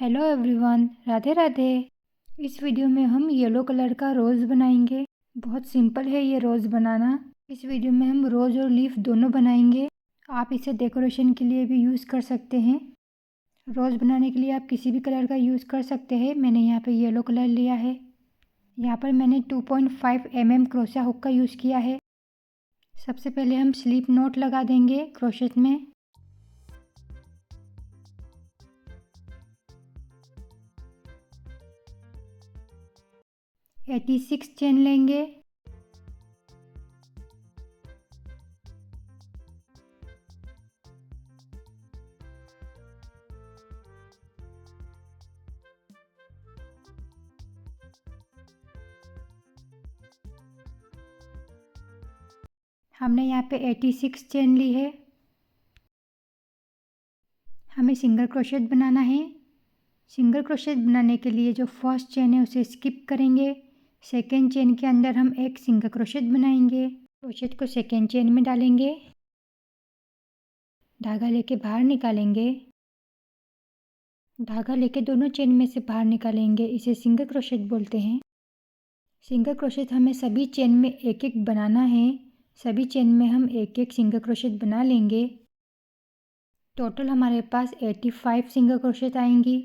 Hello everyone, Radhe Radhe. इस video में हम येलो कलर का रोज़ बनाएंगे। बहुत सिंपल है ये रोज़ बनाना। इस वीडियो में हम रोज़ और लीफ दोनों बनाएंगे। आप इसे डेकोरेशन के लिए भी यूज़ कर सकते हैं। रोज़ बनाने के लिए आप किसी भी कलर का यूज़ कर सकते हैं। मैंने यहाँ पे येलो कलर लिया है। यहाँ पर मैंने 2.5 mm क्रोशा हुक का यूज़ किया है। सबसे पहले हम स्लिप नॉट लगा देंगे क्रोशेट में। और 86 चेन लेंगे। हमने यहाँ पे 86 चेन ली है। हमें सिंगल क्रोशेट बनाना है। सिंगल क्रोशेट बनाने के लिए जो फर्स्ट चेन है उसे स्किप करेंगे। सेकेंड चेन के अंदर हम एक सिंगल क्रोशेट बनाएंगे। क्रोशेट को सेकेंड चेन में डालेंगे। धागा लेके बाहर निकालेंगे। धागा लेके दोनों चेन में से बाहर निकालेंगे। इसे सिंगल क्रोशेट बोलते हैं। सिंगल क्रोशेट हमें सभी चेन में एक एक बनाना है। सभी चेन में हम एक एक सिंगल क्रोशेट बना लेंगे। टोटल हमारे पास 85 सिंगल क्रोशेट आएंगी।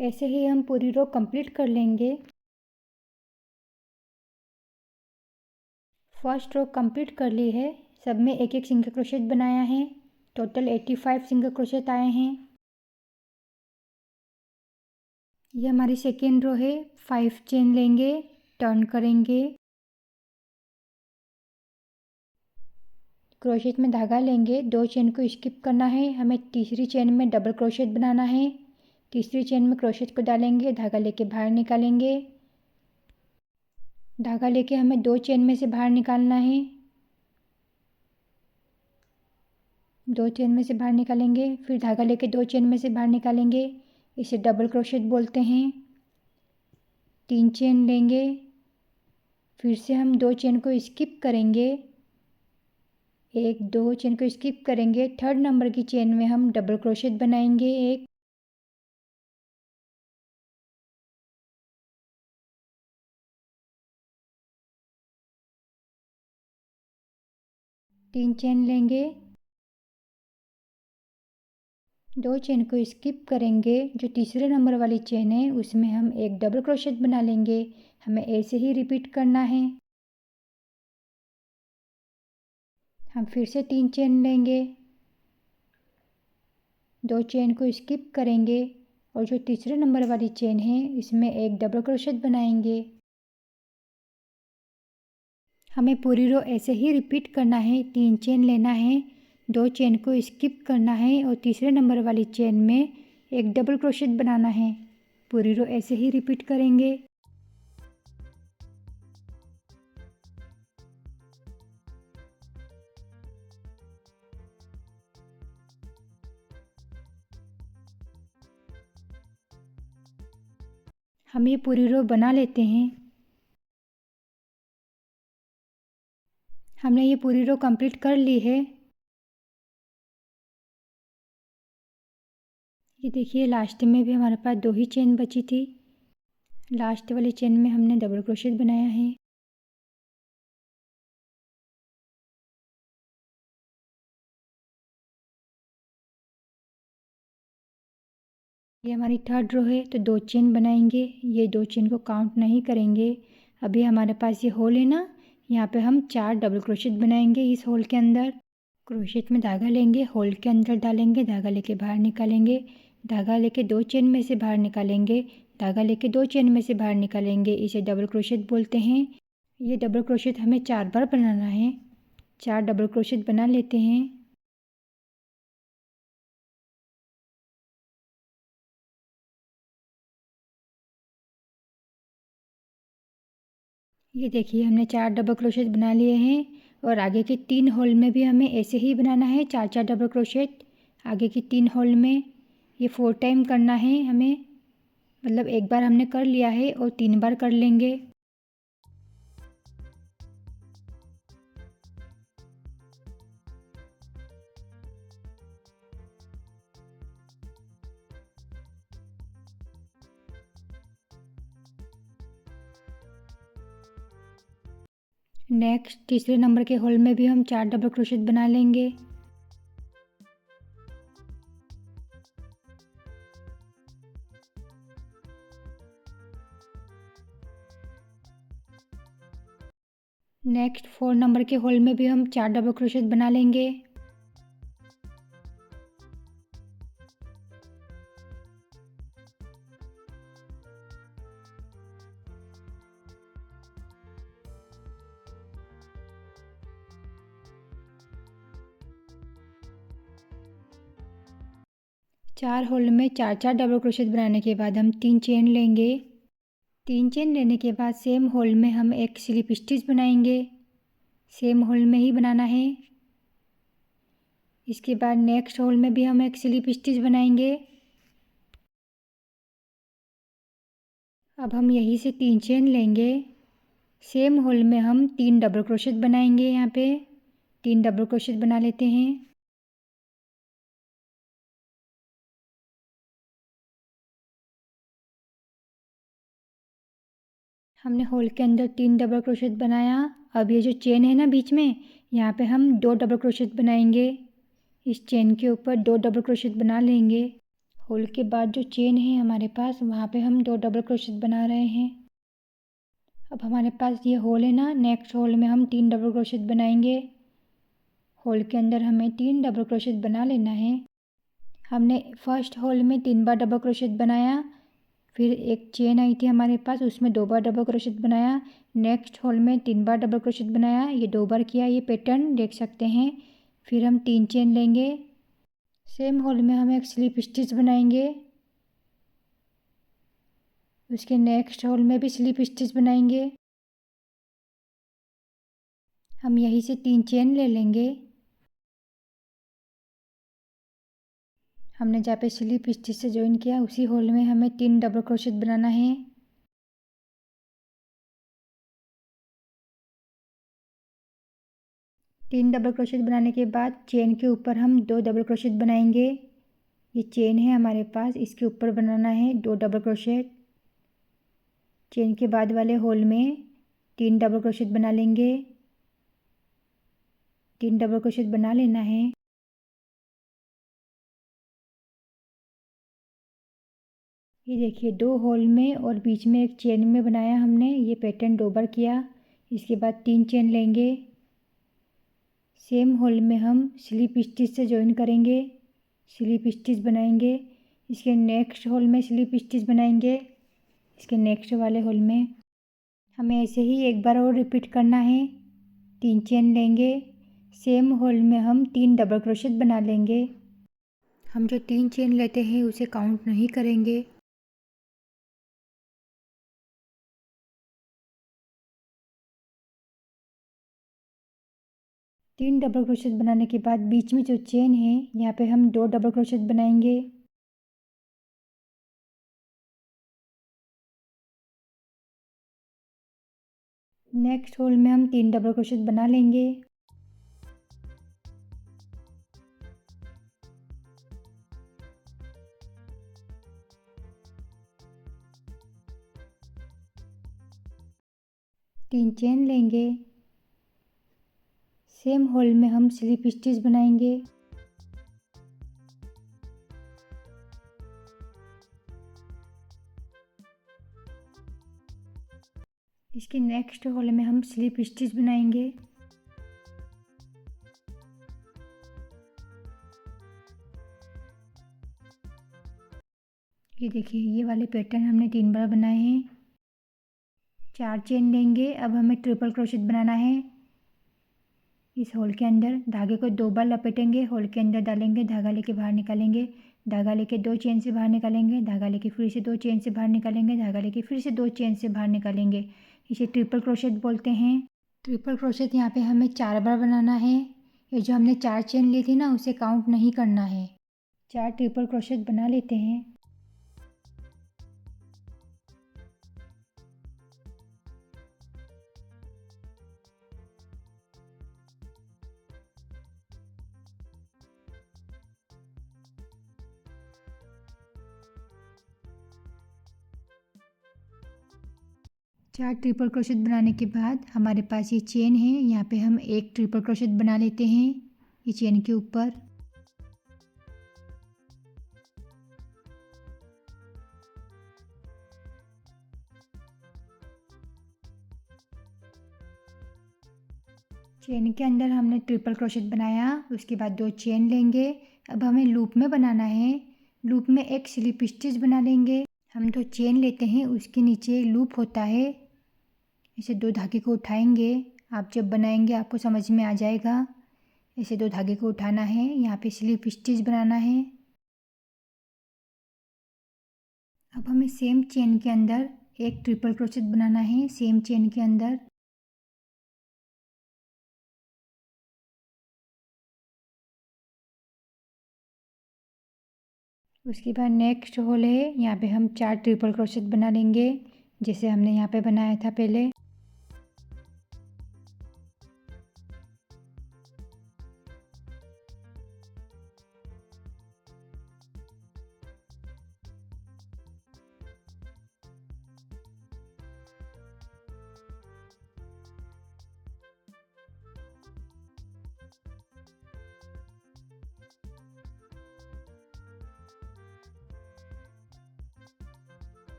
ऐसे ही हम पूरी रो कंप्लीट कर लेंगे। फर्स्ट रो कंप्लीट कर ली है। सब में एक एक सिंगल क्रोशेट बनाया है। टोटल 85 सिंगल क्रोशेट आए हैं। ये हमारी सेकेंड रो है। 5 चेन लेंगे, टर्न करेंगे, क्रोशेट में धागा लेंगे, 2 चेन को स्किप करना है। हमें तीसरी चेन में डबल क्रोशेट बनाना है। तीसरी चेन में क्रोशेट को डालेंगे, धागा लेके बाहर निकालेंगे। धागा लेके हमें 2 चेन में से बाहर निकालना है। 2 चेन में से बाहर निकालेंगे, फिर धागा लेके 2 चेन में से बाहर निकालेंगे। इसे डबल क्रोशेट बोलते हैं। 3 चेन लेंगे, फिर से हम 2 चेन को स्किप करेंगे। 1 2 चेन को स्किप करेंगे। थर्ड नंबर की चेन में हम डबल क्रोशेट बनाएंगे। 1 3 चेन लेंगे, 2 चेन को स्किप करेंगे। जो तीसरे नंबर वाली चेन है उसमें हम एक डबल क्रोशेट बना लेंगे। हमें ऐसे ही रिपीट करना है। हम फिर से 3 चेन लेंगे, 2 चेन को स्किप करेंगे और जो तीसरे नंबर वाली चेन है इसमें एक डबल क्रोशेट बनाएंगे। हमें पूरी रो ऐसे ही रिपीट करना है। 3 चेन लेना है, 2 चेन को स्किप करना है और तीसरे नंबर वाली चेन में एक डबल क्रोशेट बनाना है। पूरी रो ऐसे ही रिपीट करेंगे। हम ये पूरी रो बना लेते हैं। हमने ये पूरी रो कंप्लीट कर ली है। ये देखिए, लास्ट में भी हमारे पास 2 ही चेन बची थी। लास्ट वाली चेन में हमने डबल क्रोशेट बनाया है। ये हमारी थर्ड रो है तो 2 चेन बनाएंगे। ये 2 चेन को काउंट नहीं करेंगे। अभी हमारे पास ये होल है ना, यहाँ पे हम 4 डबल क्रोशेट बनाएंगे। इस होल के अंदर क्रोशेट में धागा लेंगे, होल के अंदर डालेंगे, धागा लेके बाहर निकालेंगे। धागा लेके 2 चेन में से बाहर निकालेंगे। धागा लेके 2 चेन में से बाहर निकालेंगे। इसे डबल क्रोशेट बोलते हैं। ये डबल क्रोशेट हमें 4 बार बनाना है। 4 डबल क्रोशेट बना लेते हैं। ये देखिए हमने 4 डबल क्रोशेट बना लिए हैं और आगे के 3 होल में भी हमें ऐसे ही बनाना है 4 डबल क्रोशेट। आगे की 3 होल में ये 4 टाइम करना है हमें, मतलब एक बार हमने कर लिया है और 3 बार कर लेंगे। नेक्स्ट तीसरे नंबर के होल में भी हम 4 डबल क्रोशेट बना लेंगे। नेक्स्ट 4 नंबर के होल में भी हम 4 डबल क्रोशेट बना लेंगे। चार होल में 4 डबल क्रोशेट बनाने के बाद हम 3 चेन लेंगे। 3 चेन लेने के बाद सेम होल में हम एक स्लिप स्टिच बनाएंगे। सेम होल में ही बनाना है। इसके बाद नेक्स्ट होल में भी हम एक स्लिप स्टिच बनाएंगे। अब हम यहीं से 3 चेन लेंगे। सेम होल में हम 3 डबल क्रोशेट बनाएंगे। यहाँ पे 3 डबल क्रोशेट बना लेते हैं। हमने होल के अंदर 3 डबल क्रोशेट बनाया। अब ये जो चेन है ना बीच में, यहाँ पे हम 2 डबल क्रोशेट बनाएंगे। इस चेन के ऊपर 2 डबल क्रोशेट बना लेंगे। होल के बाद जो चेन है हमारे पास, वहाँ पे हम 2 डबल क्रोशेट बना रहे हैं। अब हमारे पास ये होल है ना, नेक्स्ट होल में हम 3 डबल क्रोशेट बनाएंगे। होल के अंदर हमें 3 डबल क्रोशेट बना लेना है। हमने फर्स्ट होल में 3 बार डबल क्रोशेट बनाया, फिर एक चेन आई थी हमारे पास, उसमें 2 बार डबल क्रोशेट बनाया। नेक्स्ट होल में 3 बार डबल क्रोशेट बनाया, ये 2 बार किया, ये पैटर्न देख सकते हैं। फिर हम 3 चेन लेंगे। सेम होल में हम एक स्लिप स्टिच बनाएंगे। उसके नेक्स्ट होल में भी स्लिप स्टिच बनाएंगे। हम यहीं से 3 चेन ले लेंगे। हमने जहाँ पे स्लिप स्टिच से ज्वाइन किया उसी होल में हमें 3 डबल क्रोशेट बनाना है। तीन डबल क्रोशेट बनाने के बाद चेन के ऊपर हम 2 डबल क्रोशेट बनाएंगे। ये चेन है हमारे पास, इसके ऊपर बनाना है 2 डबल क्रोशेट। चेन के बाद वाले होल में 3 डबल क्रोशेट बना लेंगे। 3 डबल क्रोशेट बना लेना है। ये देखिए 2 होल में और बीच में एक चेन में बनाया हमने, ये पैटर्न 2 बार किया। इसके बाद 3 चेन लेंगे। सेम होल में हम स्लिप स्टिच से ज्वाइन करेंगे, स्लिप स्टिच बनाएंगे। इसके नेक्स्ट होल में स्लिप स्टिच बनाएंगे। इसके नेक्स्ट वाले होल में हमें ऐसे ही एक बार और रिपीट करना है। 3 चेन लेंगे। सेम होल में हम 3 डबल क्रोशेट बना लेंगे। हम जो 3 चेन लेते हैं उसे काउंट नहीं करेंगे। 3 डबल क्रोशेट बनाने के बाद बीच में जो चेन है यहाँ पे हम 2 डबल क्रोशेट बनाएंगे। नेक्स्ट होल में हम 3 डबल क्रोशेट बना लेंगे। तीन चेन लेंगे। सेम होल में हम स्लिप स्टिच बनाएंगे। इसके नेक्स्ट होल में हम स्लिप स्टिच बनाएंगे। ये देखिए ये वाले पैटर्न हमने 3 बार बनाए हैं। 4 चेन लेंगे। अब हमें ट्रिपल क्रोशेट बनाना है। इस होल के अंदर धागे को 2 बार लपेटेंगे, होल के अंदर डालेंगे, धागा लेके बाहर निकालेंगे, धागा लेके 2 चेन से बाहर निकालेंगे, धागा लेके फिर से 2 चेन से बाहर निकालेंगे, धागा लेके फिर से 2 चेन से बाहर निकालेंगे। इसे ट्रिपल क्रोशेट बोलते हैं। ट्रिपल क्रोशेट यहाँ पे हमें 4 बार बनाना है। ये जो हमने 4 चेन ली थी ना, उसे काउंट नहीं करना है। 4 ट्रिपल क्रोशेट बना लेते हैं। चार ट्रिपल क्रोशेट बनाने के बाद हमारे पास ये चेन है, यहाँ पे हम एक ट्रिपल क्रोशेट बना लेते हैं ये चेन के ऊपर। चेन के अंदर हमने ट्रिपल क्रोशेट बनाया, उसके बाद 2 चेन लेंगे। अब हमें लूप में बनाना है। लूप में एक स्लिप स्टिच बना लेंगे। हम 2 चेन लेते हैं, उसके नीचे लूप होता है। इसे 2 धागे को उठाएंगे। आप जब बनाएंगे आपको समझ में आ जाएगा। ऐसे 2 धागे को उठाना है, यहाँ पे स्लिप स्टिच बनाना है। अब हमें सेम चेन के अंदर एक ट्रिपल क्रोशेट बनाना है, सेम चेन के अंदर। उसके बाद नेक्स्ट होल है, यहाँ पे हम 4 ट्रिपल क्रोशेट बना लेंगे, जैसे हमने यहाँ पे बनाया था पहले।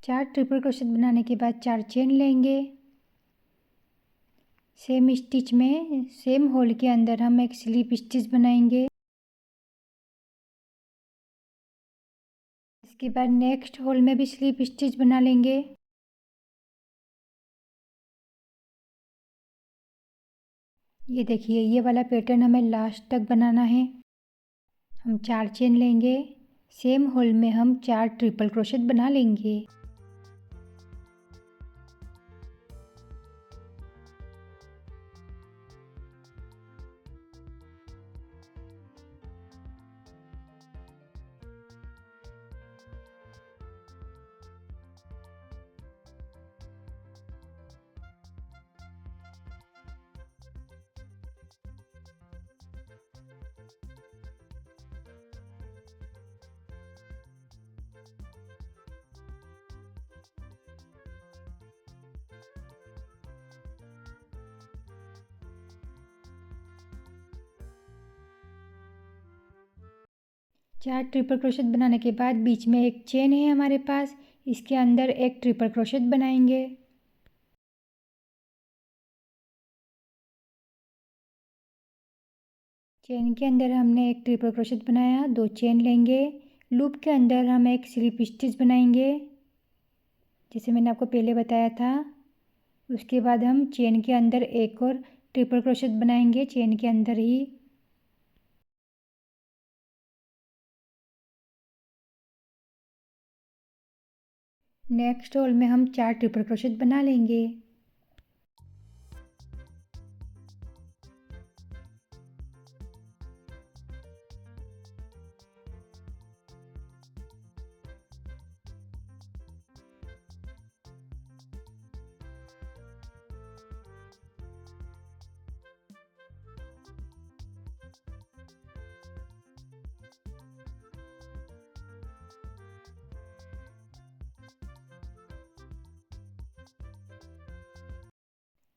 चार ट्रिपल क्रोशेट बनाने के बाद 4 चेन लेंगे। सेम स्टिच में सेम होल के अंदर हम एक स्लिप स्टिच बनाएंगे। इसके बाद नेक्स्ट होल में भी स्लिप स्टिच बना लेंगे। ये देखिए, ये वाला पैटर्न हमें लास्ट तक बनाना है। हम 4 चेन लेंगे, सेम होल में हम 4 ट्रिपल क्रोशेट बना लेंगे। चार ट्रिपल क्रोशेट बनाने के बाद बीच में एक चेन है हमारे पास, इसके अंदर एक ट्रिपल क्रोशेट बनाएंगे। चेन के अंदर हमने एक ट्रिपल क्रोशेट बनाया, 2 चेन लेंगे। लूप के अंदर हम एक स्लिप स्टिच बनाएंगे, जैसे मैंने आपको पहले बताया था। उसके बाद हम चेन के अंदर एक और ट्रिपल क्रोशेट बनाएंगे, चेन के अंदर ही। नेक्स्ट होल में हम 4 ट्रिपल क्रोशेट बना लेंगे।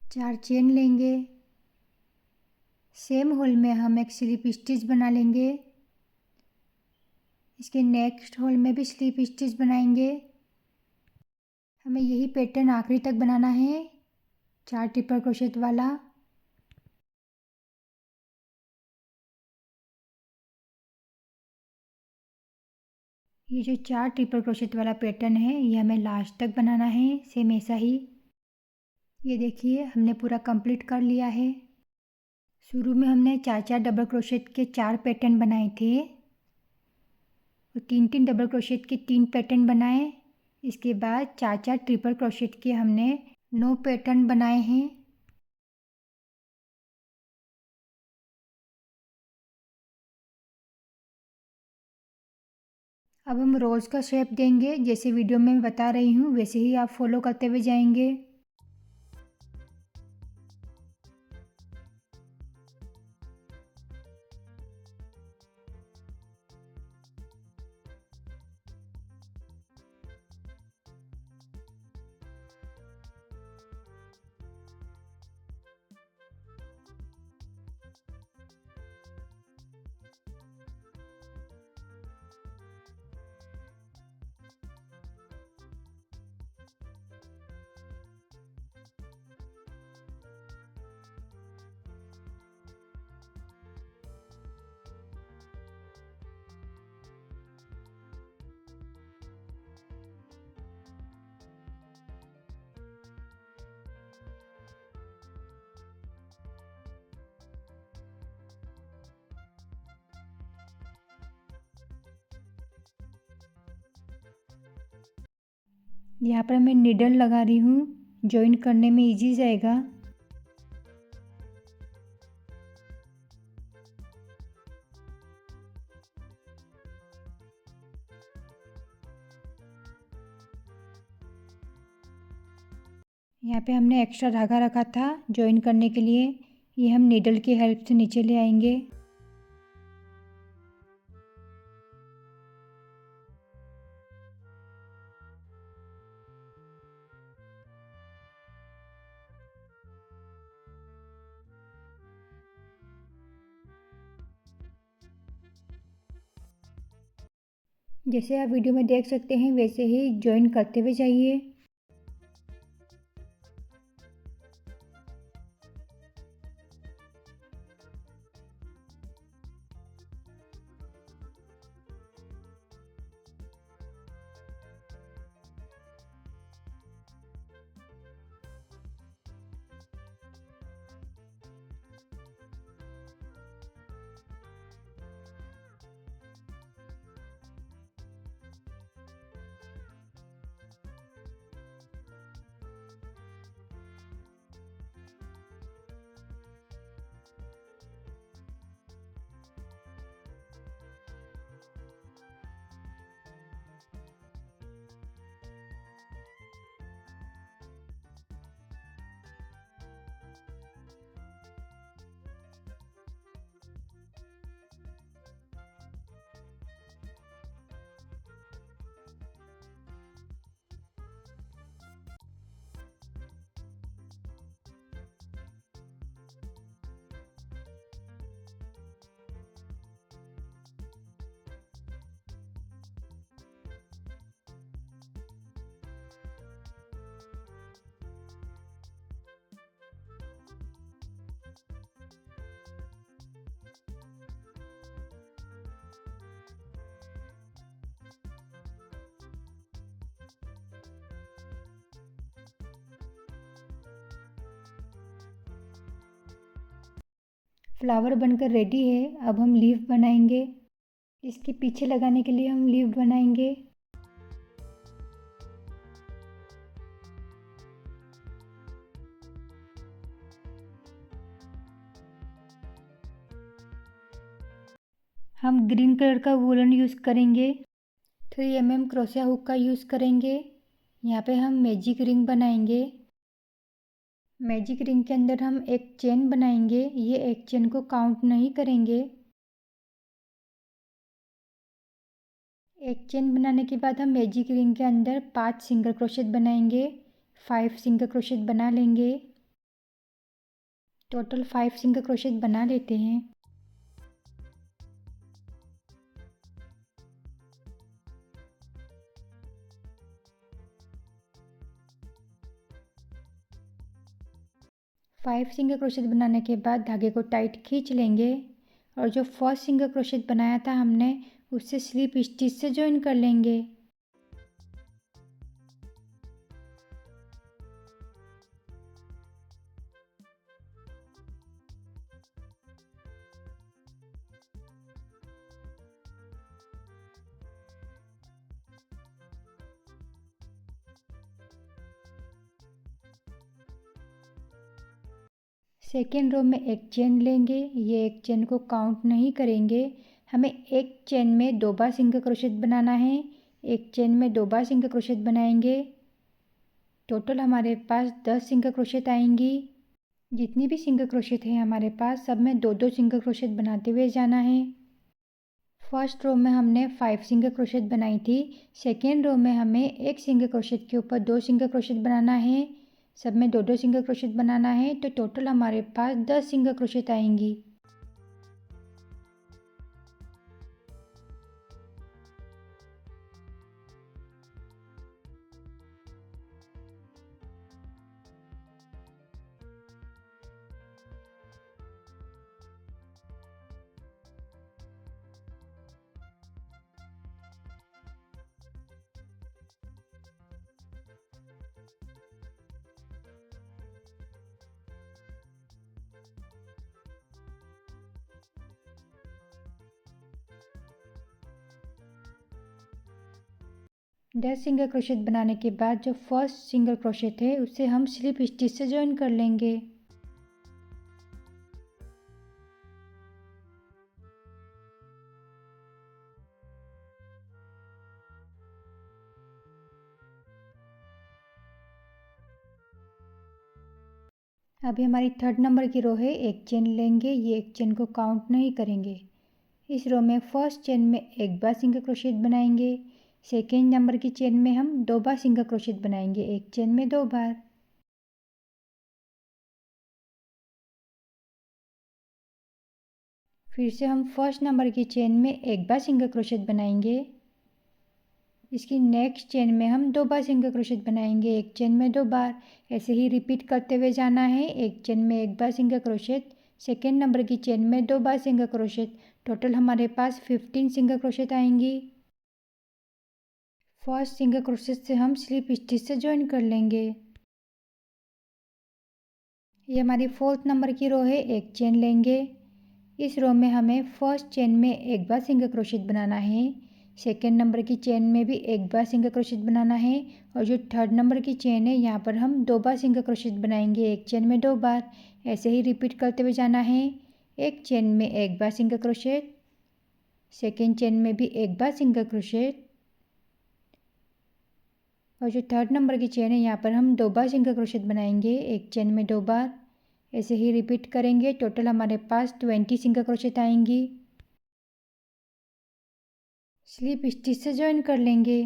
चार चेन लेंगे, सेम होल में हम एक स्लिप स्टिच बना लेंगे। इसके नेक्स्ट होल में भी स्लिप स्टिच बनाएंगे। हमें यही पैटर्न आखिरी तक बनाना है, 4 ट्रिपल क्रोशेट वाला। ये जो 4 ट्रिपल क्रोशेट वाला पैटर्न है, ये हमें लास्ट तक बनाना है, सेम ऐसा ही। ये देखिए, हमने पूरा कंप्लीट कर लिया है। शुरू में हमने 4 डबल क्रोशेट के 4 पैटर्न बनाए थे। और 3-3 डबल क्रोशेट के 3 पैटर्न बनाए। इसके बाद 4-4 ट्रिपल क्रोशेट के हमने 9 पैटर्न बनाए हैं। अब हम रोज़ का शेप देंगे। जैसे वीडियो में बता रही हूँ वैसे ही आप फॉलो करते हुए जाएंगे। यहाँ पर मैं नीडल लगा रही हूँ, जॉइन करने में इजी जाएगा। यहाँ पे हमने एक्स्ट्रा धागा रखा था जॉइन करने के लिए, ये हम नीडल की हेल्प से नीचे ले आएंगे। जैसे आप वीडियो में देख सकते हैं वैसे ही जॉइन करते हुए जाइए। फ्लावर बनकर रेडी है। अब हम लीफ बनाएंगे। इसके पीछे लगाने के लिए हम लीफ बनाएंगे। हम ग्रीन कलर का वूलन यूज़ करेंगे। 3 mm क्रोशिया हुक का यूज़ करेंगे। यहाँ पे हम मैजिक रिंग बनाएंगे। मैजिक रिंग के अंदर हम एक चेन बनाएंगे। ये एक चेन को काउंट नहीं करेंगे। एक चेन बनाने के बाद हम मैजिक रिंग के अंदर 5 सिंगल क्रोशेट बनाएंगे। 5 सिंगल क्रोशेट बना लेंगे। टोटल 5 सिंगल क्रोशेट बना लेते हैं। फाइव सिंगल क्रोशेट बनाने के बाद धागे को टाइट खींच लेंगे और जो फर्स्ट सिंगल क्रोशेट बनाया था हमने उससे स्लिप स्टिच से ज्वाइन कर लेंगे। सेकेंड रो में एक चेन लेंगे, ये एक चेन को काउंट नहीं करेंगे। हमें एक चेन में 2 बार सिंगल क्रोशेट बनाना है। एक चेन में 2 बार सिंगल क्रोशेट बनाएंगे। टोटल हमारे पास 10 सिंगल क्रोशेट आएंगी। जितनी भी सिंगल क्रोशेट है हमारे पास सब में 2-2 सिंगल क्रोशेट बनाते हुए जाना है। फर्स्ट रो में हमने 5 सिंगल क्रोशेट बनाई थी। सेकेंड रो में हमें एक सिंगल क्रोशेट के ऊपर 2 सिंगल क्रोशेट बनाना है। सब में 2-2 सिंगल क्रोशेट बनाना है, तो टोटल हमारे पास 10 सिंगल क्रोशेट आएंगी। दस सिंगल क्रोशेट बनाने के बाद जो फर्स्ट सिंगल क्रोशेट है उसे हम स्लिप स्टिच से ज्वाइन कर लेंगे। अभी हमारी 3rd नंबर की रो है। एक चेन लेंगे, ये एक चेन को काउंट नहीं करेंगे। इस रो में फर्स्ट चेन में एक बार सिंगल क्रोशेट बनाएंगे। सेकेंड नंबर की चेन में हम 2 बार सिंगल क्रोशेट बनाएंगे, एक चेन में 2 बार। फिर से हम फर्स्ट नंबर की चेन में एक बार सिंगल क्रोशेट बनाएंगे। इसकी नेक्स्ट चेन में हम 2 बार सिंगल क्रोशेट बनाएंगे, एक चेन में 2 बार। ऐसे ही रिपीट करते हुए जाना है। एक चेन में एक बार सिंगल क्रोशेट, सेकेंड नंबर की चेन में 2 बार सिंगल क्रोशेट। टोटल हमारे पास 15 सिंगल क्रोशेट आएंगी। फर्स्ट सिंगल क्रोशेट से हम स्लिप स्टिच से ज्वाइन कर लेंगे। ये हमारी 4th नंबर की रो है। एक चेन लेंगे। इस रो में हमें फर्स्ट चेन में एक बार सिंगल क्रोशेट बनाना है। सेकेंड नंबर की चेन में भी एक बार सिंगल क्रोशेट बनाना है, और जो 3rd नंबर की चेन है यहाँ पर हम 2 बार सिंगल क्रोशेट बनाएंगे, एक चेन में 2 बार। ऐसे ही रिपीट करते हुए जाना है। एक चेन में एक बार सिंगल क्रोशेट, सेकेंड चेन में भी एक बार सिंगल क्रोशेट, और जो 3rd नंबर की चेन है यहाँ पर हम 2 बार सिंगल क्रोशेट बनाएंगे, एक चेन में 2 बार। ऐसे ही रिपीट करेंगे। टोटल हमारे पास 20 सिंगल क्रोशेट आएंगी। स्लिप स्टिच से ज्वाइन कर लेंगे।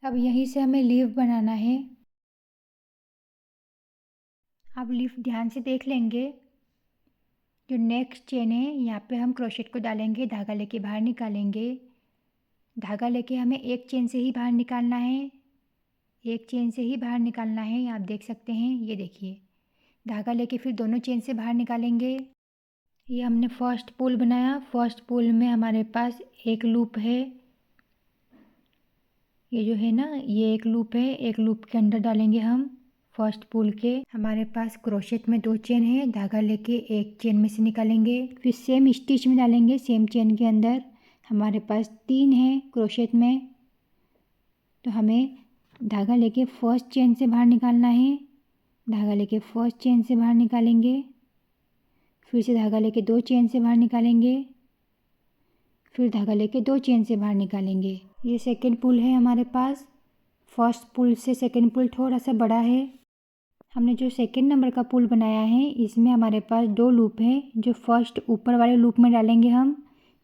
अब यहीं से हमें लीफ बनाना है। अब लीफ ध्यान से देख लेंगे। जो नेक्स्ट चेन है यहाँ पे हम क्रोशेट को डालेंगे, धागा लेके बाहर निकालेंगे। धागा लेके हमें एक चेन से ही बाहर निकालना है, एक चेन से ही बाहर निकालना है। आप देख सकते हैं, ये देखिए। धागा लेके फिर दोनों चेन से बाहर निकालेंगे। ये हमने फर्स्ट पुल बनाया। फर्स्ट पुल में हमारे पास एक लूप है। ये जो है ना, ये एक लूप है। एक लूप के अंदर डालेंगे हम फर्स्ट पुल के। हमारे पास क्रोशेट में 2 चेन है। धागा लेके एक चेन में से निकालेंगे, फिर सेम स्टिच में डालेंगे, सेम चेन के अंदर। हमारे पास 3 है क्रोशेट में, तो हमें धागा लेके फर्स्ट चेन से बाहर निकालना है। धागा लेके फर्स्ट चेन से बाहर निकालेंगे, फिर से धागा लेके 2 चेन से बाहर निकालेंगे, फिर धागा लेके 2 चेन से बाहर निकालेंगे। ये सेकेंड पुल है हमारे पास। फर्स्ट पुल से सेकेंड पुल थोड़ा सा बड़ा है। हमने जो सेकेंड नंबर का पुल बनाया है इसमें हमारे पास 2 लूप है। जो फर्स्ट ऊपर वाले लूप में डालेंगे हम,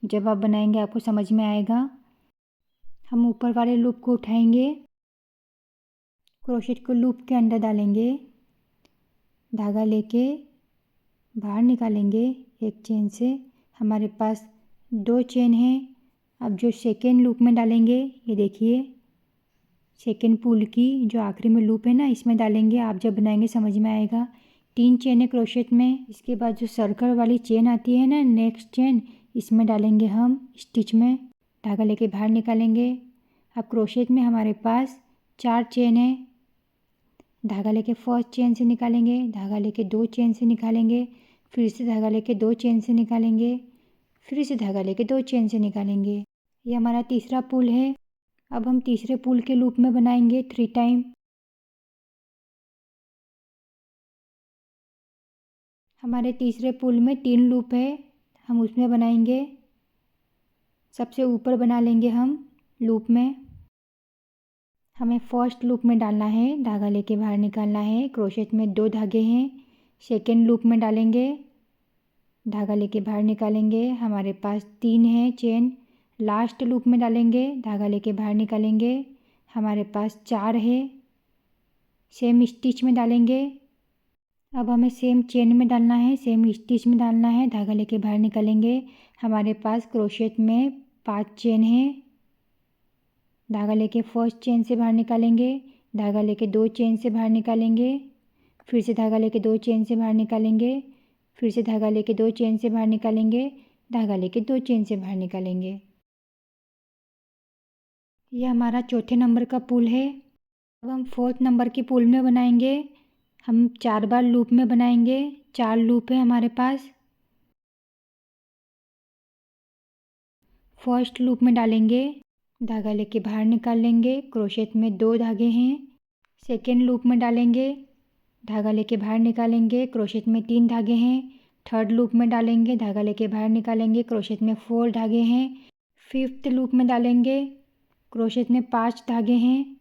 जब आप बनाएंगे आपको समझ में आएगा। हम ऊपर वाले लूप को उठाएंगे, क्रोशेट को लूप के अंदर डालेंगे, धागा लेके बाहर निकालेंगे एक चेन से। हमारे पास 2 चेन है। अब जो सेकेंड लूप में डालेंगे, ये देखिए, सेकेंड पुल की जो आखिरी में लूप है ना, इसमें डालेंगे। आप जब बनाएंगे समझ में आएगा। 3 चेन है क्रोशेट में। इसके बाद जो सर्कल वाली चेन आती है ना, नेक्स्ट चेन, इसमें डालेंगे हम स्टिच में। धागा लेके बाहर निकालेंगे। अब क्रोशेट में हमारे पास 4 चेन है। धागा लेके फर्स्ट चेन से निकालेंगे, धागा लेके 2 चेन से निकालेंगे, फिर से धागा लेके 2 चेन से निकालेंगे, फिर से धागा लेके 2 चेन से निकालेंगे। ये हमारा तीसरा पुल है। अब हम तीसरे पुल के लूप में बनाएंगे 3 टाइम। हमारे तीसरे पुल में 3 लूप है, हम उसमें बनाएंगे। सबसे ऊपर बना लेंगे हम लूप में। हमें फर्स्ट लूप में डालना है, धागा लेके बाहर निकालना है। क्रोशेट में 2 धागे हैं। सेकेंड लूप में डालेंगे, धागा लेके बाहर निकालेंगे। हमारे पास 3 है चेन। लास्ट लूप में डालेंगे, धागा लेके बाहर निकालेंगे। हमारे पास 4 है। सेम स्टिच में डालेंगे। अब हमें सेम चेन में डालना है, सेम स्टिच में डालना है। धागा लेके बाहर निकालेंगे। हमारे पास क्रोशेट में 5 चेन है। धागा लेके फर्स्ट चेन से बाहर निकालेंगे, धागा लेके 2 चेन से बाहर निकालेंगे, फिर से धागा लेके 2 चेन से बाहर निकालेंगे, फिर से धागा लेके 2 चेन से बाहर निकालेंगे, धागा लेके 2 चेन से बाहर निकालेंगे। यह हमारा चौथे नंबर का पुल है। अब हम 4th नंबर की पुल में बनाएंगे। हम 4 बार लूप में बनाएंगे। 4 लूप है हमारे पास। फर्स्ट लूप में डालेंगे, धागा लेके बाहर निकाल लेंगे। क्रोशेट में 2 धागे हैं। सेकेंड लूप में डालेंगे, धागा लेके बाहर निकालेंगे। क्रोशेट में 3 धागे हैं। थर्ड लूप में डालेंगे, धागा लेके बाहर निकालेंगे। क्रोशेट में 4 धागे हैं। फिफ्थ लूप में डालेंगे, क्रोशेट में 5 धागे हैं।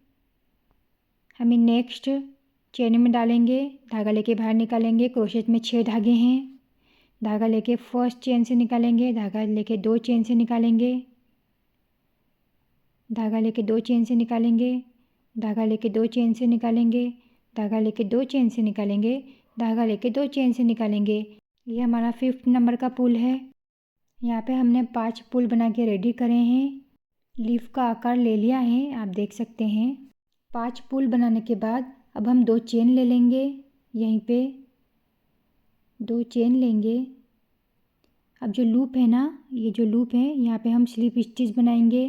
हमें नेक्स्ट चेन में डालेंगे, धागा लेके बाहर निकालेंगे। क्रोशेट में 6 धागे हैं। धागा लेके फर्स्ट चेन से निकालेंगे, धागा लेके 2 चेन से निकालेंगे, धागा लेके 2 चेन से निकालेंगे, धागा लेके 2 चेन से निकालेंगे, धागा लेके 2 चेन से निकालेंगे, धागा लेके 2 चेन से निकालेंगे। ये हमारा 5th नंबर का पुल है। यहाँ पे हमने 5 पुल बना के रेडी करे हैं। लीफ का आकार ले लिया है, आप देख सकते हैं। 5 पुल बनाने के बाद अब हम 2 चेन ले लेंगे। यहीं पे 2 चेन लेंगे। अब जो लूप है ना, ये जो लूप है, यहाँ पे हम स्लिप स्टिच बनाएंगे।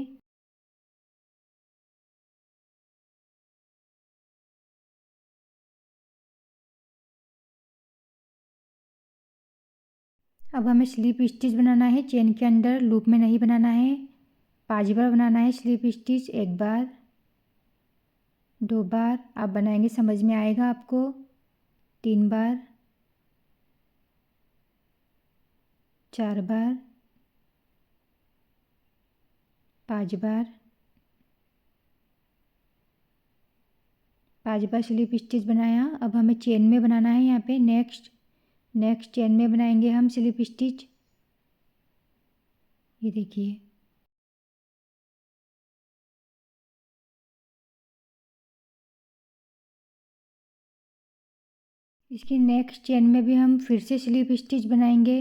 अब हमें स्लिप स्टिच बनाना है, चेन के अंदर, लूप में नहीं बनाना है। 5 बार बनाना है स्लिप स्टिच। 1 बार, 2 बार, आप बनाएंगे समझ में आएगा आपको। 3 बार, 4 बार, 5 बार, 5 बार स्लिप स्टिच बनाया। अब हमें चेन में बनाना है। यहाँ पे नेक्स्ट चेन में बनाएंगे हम स्लिप स्टिच। ये देखिए, इसकी नेक्स्ट चेन में भी हम फिर से स्लिप स्टिच बनाएंगे।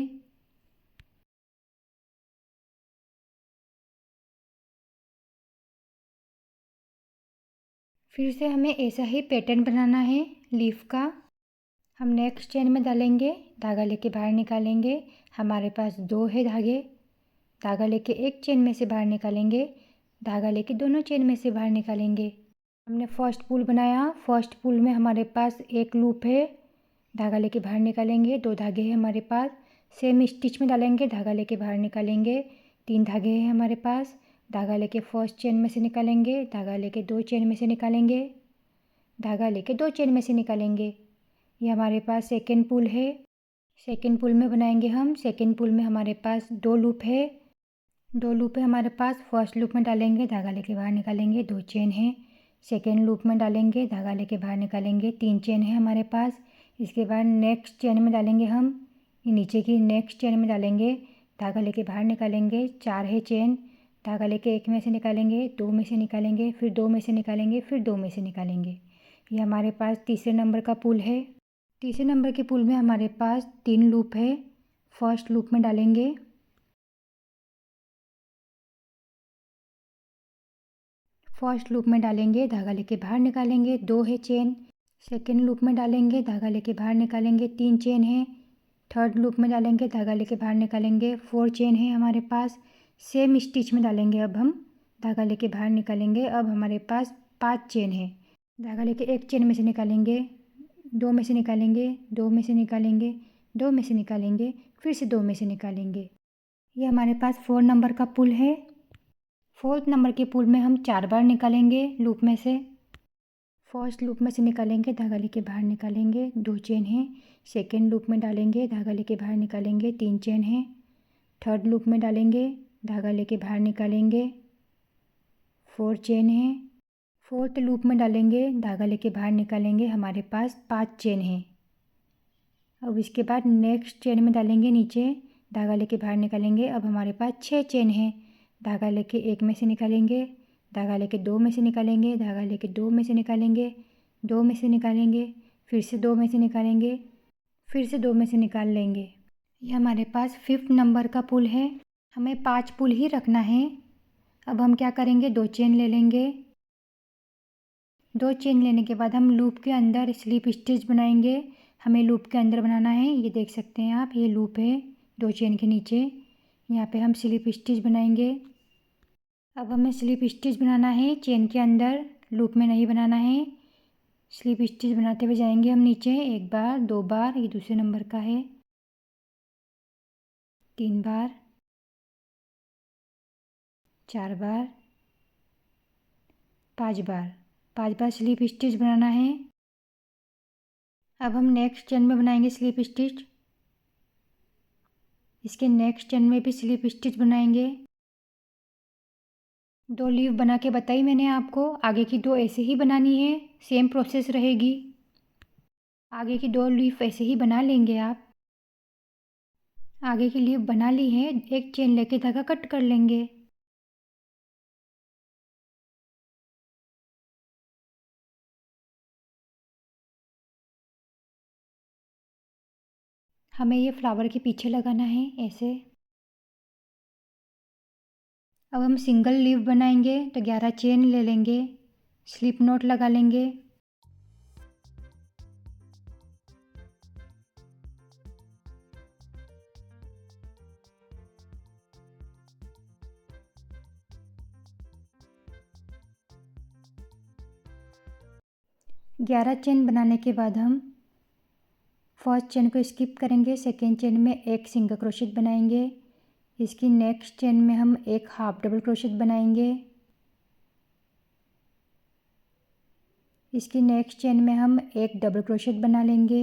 फिर से हमें ऐसा ही पैटर्न बनाना है लीफ का। हम नेक्स्ट चेन में डालेंगे, धागा लेके बाहर निकालेंगे। हमारे पास 2 है धागे। धागा लेके एक चेन में से बाहर निकालेंगे, धागा लेके दोनों चेन में से बाहर निकालेंगे। हमने फर्स्ट पुल बनाया। फर्स्ट पुल में हमारे पास 1 लूप है। धागा लेके बाहर निकालेंगे। 2 धागे हैं हमारे पास। सेम स्टिच में डालेंगे, धागा लेके बाहर निकालेंगे। 3 धागे हैं हमारे पास। धागा लेके फर्स्ट चेन में से निकालेंगे, धागा लेके 2 चेन में से निकालेंगे, धागा लेके 2 चेन में से निकालेंगे। ये हमारे पास सेकेंड पुल है। सेकेंड पुल में बनाएंगे हम। सेकेंड पुल में हमारे पास 2 लूप है। 2 लूप है हमारे पास। फर्स्ट लूप में डालेंगे, धागा लेके बाहर निकालेंगे। 2 चेन है। सेकेंड लूप में डालेंगे, धागा लेके बाहर निकालेंगे। 3 चेन है हमारे पास। इसके बाद नेक्स्ट चेन में डालेंगे हम। ये नीचे की नेक्स्ट चेन में डालेंगे, धागा लेके बाहर निकालेंगे। 4 है चेन। धागा लेके 1 में से निकालेंगे, 2 में से निकालेंगे, फिर 2 में से निकालेंगे, फिर 2 में से निकालेंगे। ये हमारे पास तीसरे नंबर का पुल है। तीसरे नंबर के पुल में हमारे पास 3 लूप है। फर्स्ट लूप में डालेंगे, फर्स्ट लूप में डालेंगे, धागा लेके बाहर निकालेंगे। 2 है चेन। सेकेंड लूप में डालेंगे, धागा लेके बाहर निकालेंगे। 3 चेन है। थर्ड लूप में डालेंगे, धागा लेके बाहर निकालेंगे। 4 चेन है हमारे पास। सेम स्टिच में डालेंगे अब हम, धागा लेके बाहर निकालेंगे। अब हमारे पास 5 चेन है। धागा लेके एक चेन में से निकालेंगे, 2 में से निकालेंगे, 2 में से निकालेंगे, 2 में से निकालेंगे, फिर से 2 में से निकालेंगे। ये हमारे पास 4 नंबर का पुल है। 4th नंबर के पुल में हम 4 बार निकालेंगे लूप में से। फर्स्ट लूप में से निकालेंगे, धागा लेके बाहर निकालेंगे, 2 चेन है। सेकेंड लूप में डालेंगे, धागा लेके बाहर निकालेंगे, 3 चेन है। थर्ड लूप में डालेंगे, धागा लेके बाहर निकालेंगे, 4 चेन है। फोर्थ लूप में डालेंगे, धागा लेके बाहर निकालेंगे, हमारे पास 5 चेन है। अब इसके बाद नेक्स्ट चेन में डालेंगे नीचे, धागा लेके बाहर निकालेंगे, अब हमारे पास 6 चेन है। धागा लेके एक में से निकालेंगे, धागा लेके 2 में से निकालेंगे, धागा लेके 2 में से निकालेंगे, 2 में से निकालेंगे, फिर से 2 में से निकालेंगे, फिर से 2 में से निकाल लेंगे। ये हमारे पास 5th नंबर का पुल है। हमें 5 पुल ही रखना है। अब हम क्या करेंगे, 2 चेन ले लेंगे। 2 चेन लेने के बाद हम लूप के अंदर स्लिप स्टिच बनाएंगे। हमें लूप के अंदर बनाना है, ये देख सकते हैं आप, ये लूप है 2 चेन के नीचे। यहाँ पे हम स्लिप स्टिच बनाएंगे। अब हमें स्लिप स्टिच बनाना है चेन के अंदर, लूप में नहीं बनाना है। स्लिप स्टिच बनाते हुए जाएंगे हम नीचे, 1 बार, 2 बार, ये दूसरे नंबर का है, 3 बार, 4 बार, 5 बार, 5 बार स्लिप स्टिच बनाना है। अब हम नेक्स्ट चेन में बनाएंगे स्लिप स्टिच। इसके नेक्स्ट चेन में भी स्लिप स्टिच बनाएंगे। 2 लीव बना के बताई मैंने आपको, आगे की 2 ऐसे ही बनानी है, सेम प्रोसेस रहेगी। आगे की 2 लीफ ऐसे ही बना लेंगे आप। आगे की लीफ बना ली है, एक चेन लेके धागा कट कर लेंगे। हमें ये फ्लावर के पीछे लगाना है ऐसे। अब हम सिंगल लीफ बनाएंगे, तो 11 चेन ले लेंगे, स्लिप नॉट लगा लेंगे। ग्यारह चेन बनाने के बाद हम फर्स्ट चेन को स्किप करेंगे, सेकेंड चेन में एक सिंगल क्रोशेट बनाएंगे। इसकी नेक्स्ट चेन में हम एक हाफ डबल क्रोशेट बनाएंगे। इसकी नेक्स्ट चेन में हम एक डबल क्रोशेट बना लेंगे।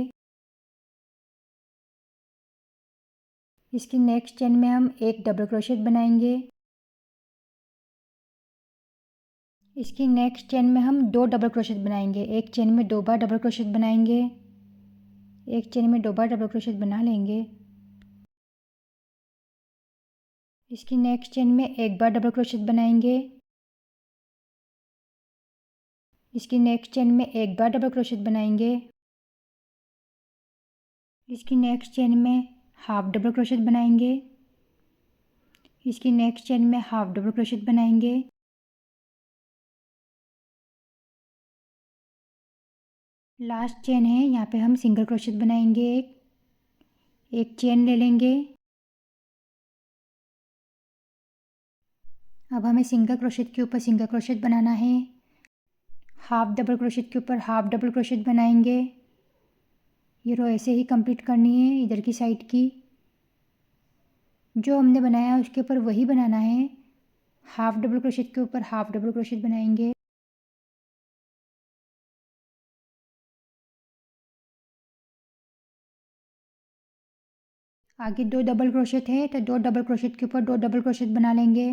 इसकी नेक्स्ट चेन में हम एक डबल क्रोशेट बनाएंगे। इसकी नेक्स्ट चेन में हम 2 डबल क्रोशेट बनाएंगे, एक चेन में 2 बार डबल क्रोशेट बनाएंगे, एक चेन में 2 बार डबल क्रोशेट बना लेंगे। इसकी नेक्स्ट चेन में एक बार डबल क्रोशेट बनाएंगे। इसकी नेक्स्ट चेन में एक बार डबल क्रोशेट बनाएंगे। इसकी नेक्स्ट चेन में हाफ डबल क्रोशेट बनाएंगे। इसकी नेक्स्ट चेन में हाफ डबल क्रोशेट बनाएंगे। लास्ट चेन है, यहाँ पे हम सिंगल क्रोशेट बनाएंगे, एक चेन ले लेंगे। अब हमें सिंगल क्रोशेट के ऊपर सिंगल क्रोशेट बनाना है। हाफ डबल क्रोशेट के ऊपर हाफ डबल क्रोशेट बनाएंगे। ये रो ऐसे ही कंप्लीट करनी है, इधर की साइड की जो हमने बनाया उसके ऊपर वही बनाना है। हाफ डबल क्रोशेट के ऊपर हाफ डबल क्रोशेट बनाएंगे। आगे 2 डबल क्रोशेट है, तो 2 डबल क्रोशेट के ऊपर 2 डबल क्रोशेट बना लेंगे।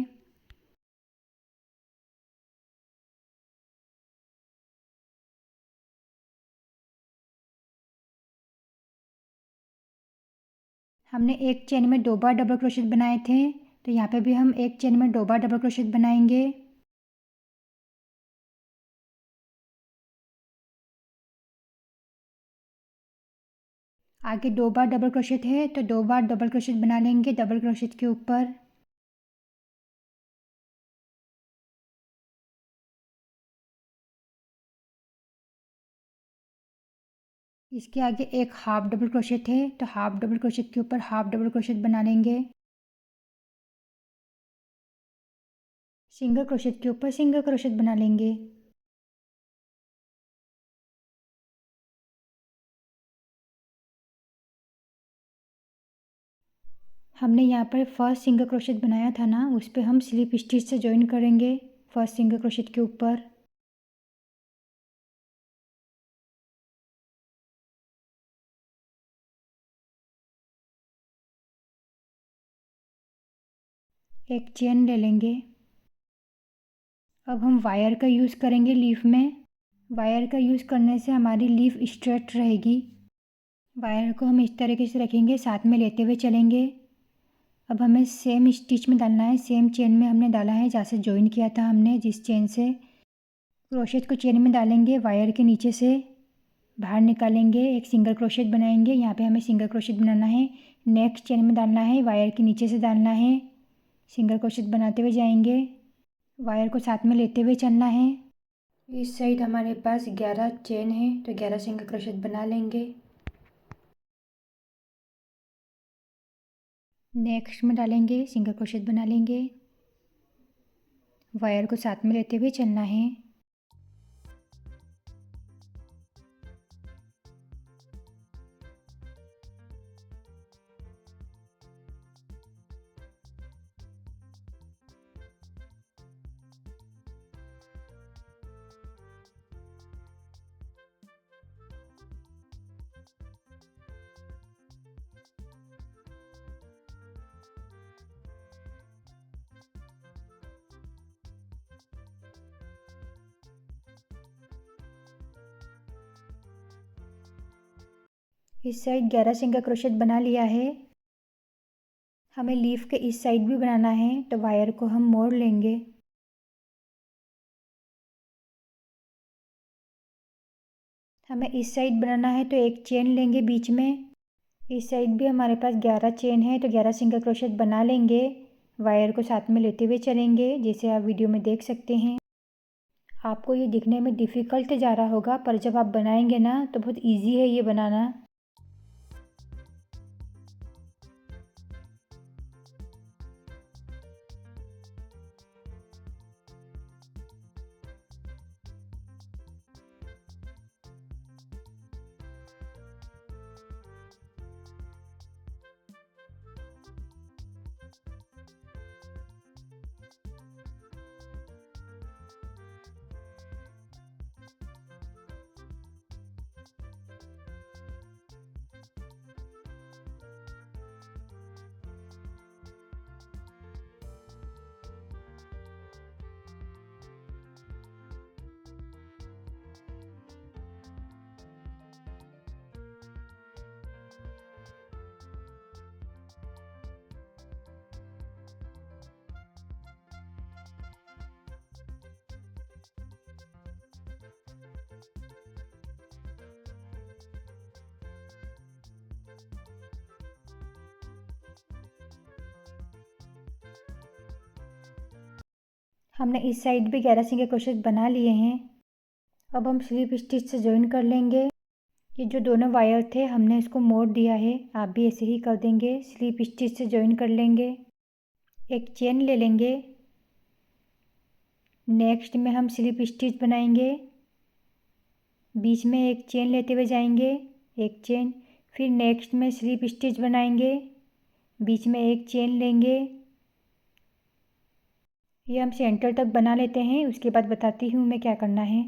हमने एक चेन में 2 बार डबल क्रोशेट बनाए थे, तो यहाँ पे भी हम एक चेन में 2 बार डबल क्रोशेट बनाएंगे। आगे 2 बार डबल क्रोशेट है, तो 2 बार डबल क्रोशेट बना लेंगे डबल क्रोशेट के ऊपर। इसके आगे एक हाफ डबल क्रोशेट है, तो हाफ डबल क्रोशेट के ऊपर हाफ डबल क्रोशेट बना लेंगे। सिंगल क्रोशेट के ऊपर सिंगल क्रोशेट बना लेंगे। हमने यहाँ पर फर्स्ट सिंगल क्रोशेट बनाया था ना, उस पर हम स्लिप स्टिच से ज्वाइन करेंगे फर्स्ट सिंगल क्रोशेट के ऊपर। एक चेन ले लेंगे। अब हम वायर का यूज़ करेंगे लीफ में। वायर का यूज़ करने से हमारी लीफ स्ट्रेट रहेगी। वायर को हम इस तरीके से रखेंगे, साथ में लेते हुए चलेंगे। अब हमें सेम स्टिच में डालना है, सेम चेन में हमने डाला है जहाँ से ज्वाइन किया था हमने, जिस चेन से। क्रोशेट को चेन में डालेंगे, वायर के नीचे से बाहर निकालेंगे, एक सिंगल क्रोशेट बनाएंगे। यहाँ पे हमें सिंगल क्रोशेट बनाना है, नेक्स्ट चेन में डालना है, वायर के नीचे से डालना है, सिंगल क्रोशेट बनाते हुए जाएंगे, वायर को साथ में लेते हुए चलना है। इस साइड हमारे पास 11 चेन है तो 11 सिंगल क्रोशेट बना लेंगे। नेक्स्ट में डालेंगे, सिंगल क्रोशेट बना लेंगे, वायर को साथ में लेते हुए चलना है। इस साइड 11 सिंगल क्रोशेट बना लिया है। हमें लीफ के इस साइड भी बनाना है तो वायर को हम मोड़ लेंगे। हमें इस साइड बनाना है तो एक चेन लेंगे बीच में। इस साइड भी हमारे पास 11 चेन है तो 11 सिंगल क्रोशेट बना लेंगे, वायर को साथ में लेते हुए चलेंगे, जैसे आप वीडियो में देख सकते हैं। आपको ये दिखने में डिफ़िकल्ट जा रहा होगा पर जब आप बनाएंगे ना तो बहुत इजी है ये बनाना। हमने इस साइड भी 11 सिंगल क्रोशेट बना लिए हैं। अब हम स्लिप स्टिच से ज्वाइन कर लेंगे। ये जो दोनों वायर थे हमने इसको मोड़ दिया है, आप भी ऐसे ही कर देंगे, स्लिप स्टिच से ज्वाइन कर लेंगे। एक चेन ले लेंगे, नेक्स्ट में हम स्लिप स्टिच बनाएंगे, बीच में एक चेन लेते हुए जाएंगे, एक चेन, फिर नेक्स्ट में स्लिप स्टिच बनाएंगे, बीच में एक चेन लेंगे। ये हम सेंटर तक बना लेते हैं, उसके बाद बताती हूँ मैं क्या करना है।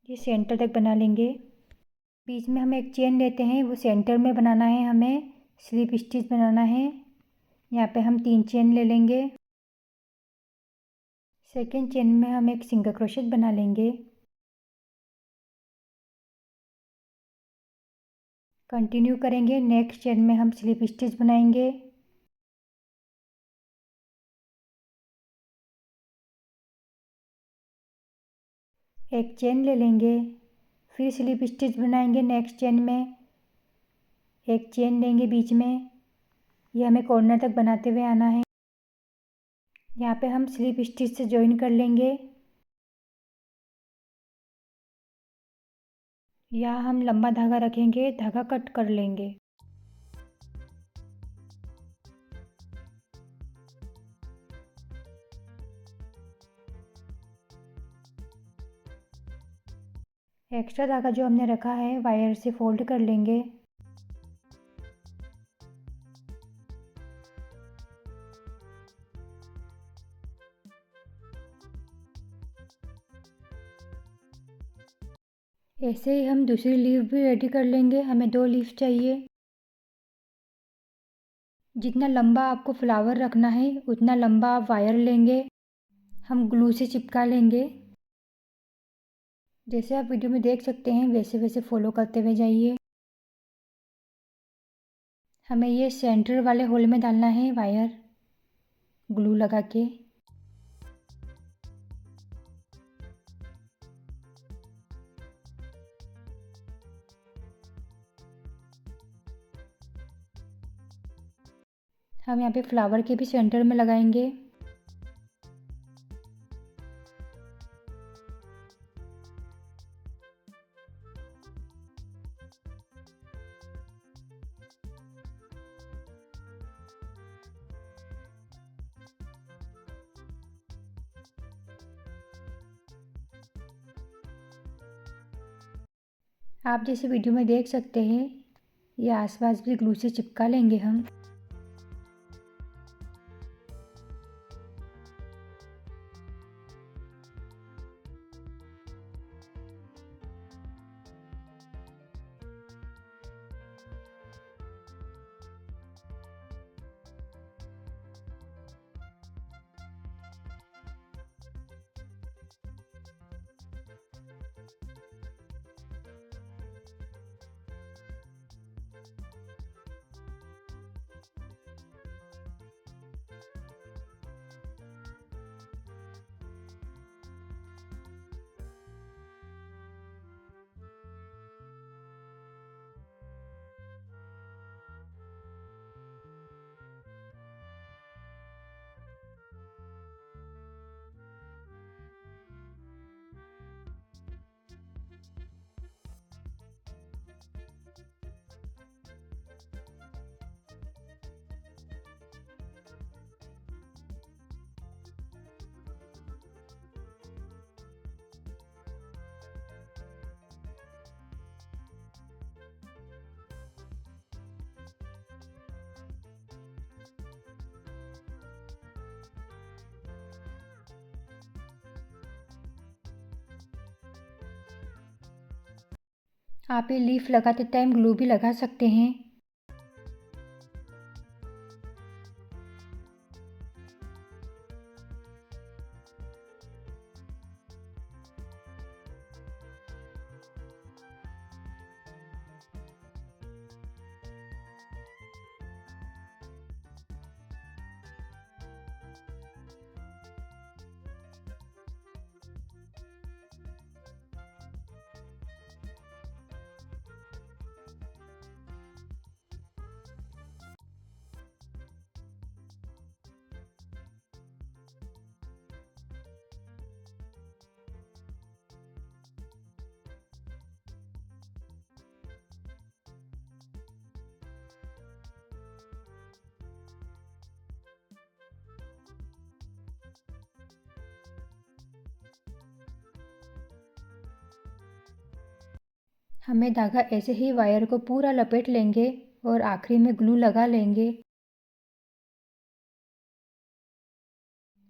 ये सेंटर तक बना लेंगे, बीच में हम एक चेन लेते हैं, वो सेंटर में बनाना है, हमें स्लिप स्टिच बनाना है। यहाँ पे हम 3 चेन ले लेंगे, सेकेंड चेन में हम एक सिंगल क्रोशेट बना लेंगे। कंटिन्यू करेंगे, नेक्स्ट चेन में हम स्लिप स्टिच बनाएंगे। एक चेन ले लेंगे, फिर स्लिप स्टिच बनाएंगे, नेक्स्ट चेन में एक चेन लेंगे बीच में। ये हमें कॉर्नर तक बनाते हुए आना है। यहाँ पे हम स्लिप स्टिच से ज्वाइन कर लेंगे। यहाँ हम लंबा धागा रखेंगे, धागा कट कर लेंगे। एक्स्ट्रा धागा जो हमने रखा है वायर से फोल्ड कर लेंगे। ऐसे ही हम दूसरी लीफ भी रेडी कर लेंगे, हमें 2 लीफ चाहिए। जितना लंबा आपको फ्लावर रखना है उतना लंबा आप वायर लेंगे। हम ग्लू से चिपका लेंगे। जैसे आप वीडियो में देख सकते हैं वैसे वैसे फॉलो करते हुए जाइए। हमें ये सेंटर वाले होल में डालना है वायर ग्लू लगा के। हम यहाँ पे फ्लावर के भी सेंटर में लगाएंगे। आप जैसे वीडियो में देख सकते हैं ये आसपास भी ग्लू से चिपका लेंगे हम। आप ये लीफ लगाते टाइम ग्लू भी लगा सकते हैं। हमें धागा ऐसे ही वायर को पूरा लपेट लेंगे और आखिरी में ग्लू लगा लेंगे।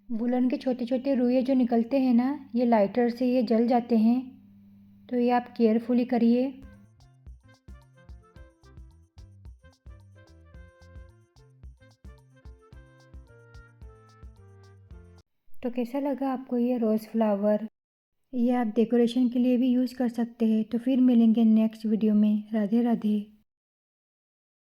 वुलन के छोटे छोटे रुए जो निकलते हैं ना ये लाइटर से ये जल जाते हैं, तो ये आप केयरफुली करिए। तो कैसा लगा आपको ये रोज़ फ्लावर? ये आप डेकोरेशन के लिए भी यूज़ कर सकते हैं। तो फिर मिलेंगे नेक्स्ट वीडियो में। राधे राधे।